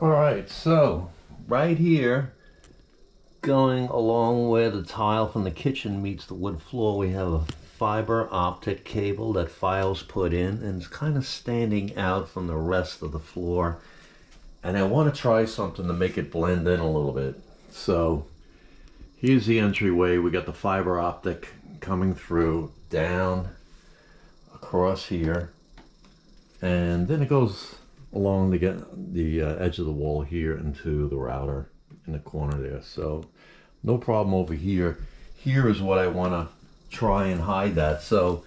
All right, so right here, going along where the tile from the kitchen meets the wood floor, we have a fiber optic cable that fios put in, and it's kind of standing out from the rest of the floor. And I want to try something to make it blend in a little bit. So here's the entryway. We got the fiber optic coming through down across here, and then it goes along the edge of the wall here into the router in the corner there. So no problem over here. Here is what I want to try and hide that. So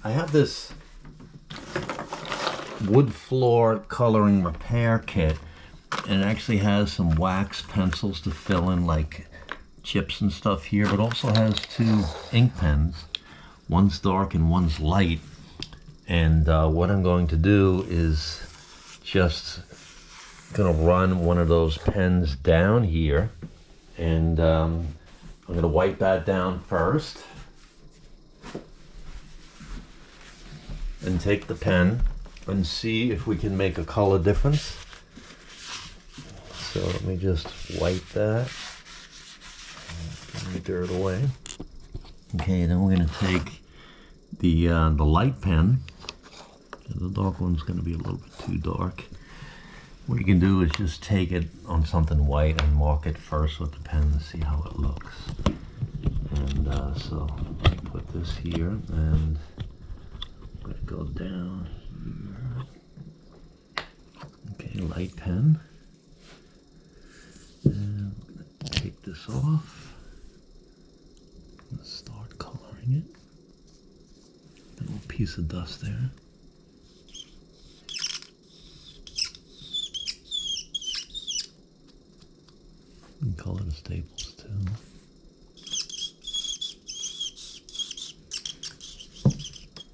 I have this wood floor coloring repair kit, and it actually has some wax pencils to fill in like chips and stuff here, but also has two ink pens. One's dark and one's light. And what I'm going to do is just gonna run one of those pens down here, and I'm gonna wipe that down first and take the pen and see if we can make a color difference. So let me just wipe that, get the dirt away. Okay, then we're gonna take the light pen. The dark one's going to be a little bit too dark. What you can do is just take it on something white and mark it first with the pen and see how it looks. And so let me put this here, and I'm going to go down here. Okay, light pen. And I'm going to take this off. I'm going to start coloring it. A little piece of dust there. You can color the staples too.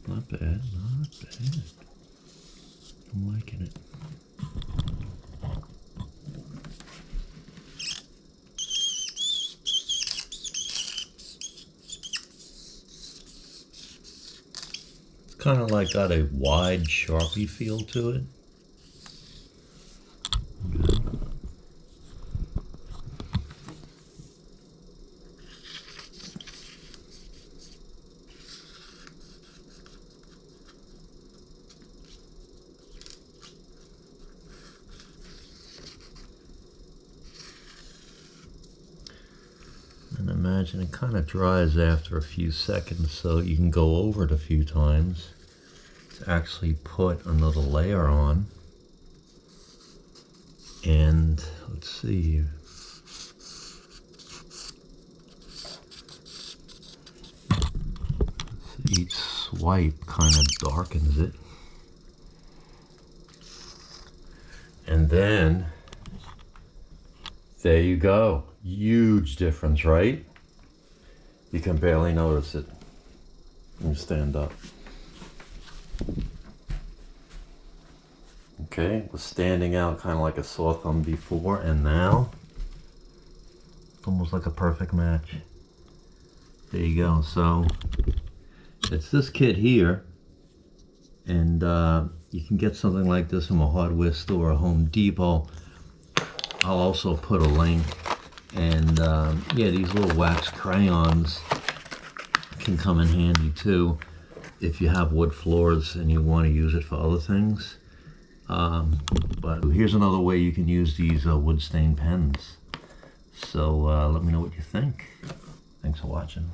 Not bad, not bad. I'm liking it. It's kind of like got a wide Sharpie feel to it. And imagine it kind of dries after a few seconds, so you can go over it a few times to actually put another layer on. And let's see here. Each swipe kind of darkens it. And then, there you go. Huge difference, right? You can barely notice it. Let me stand up. Okay, it was standing out kind of like a sore thumb before, and now it's almost like a perfect match. There you go. So it's this kit here, and you can get something like this from a hardware store or Home Depot. I'll also put a link. And yeah, these little wax crayons can come in handy too if you have wood floors and you want to use it for other things. But here's another way you can use these wood stain pens. So let me know what you think. Thanks for watching.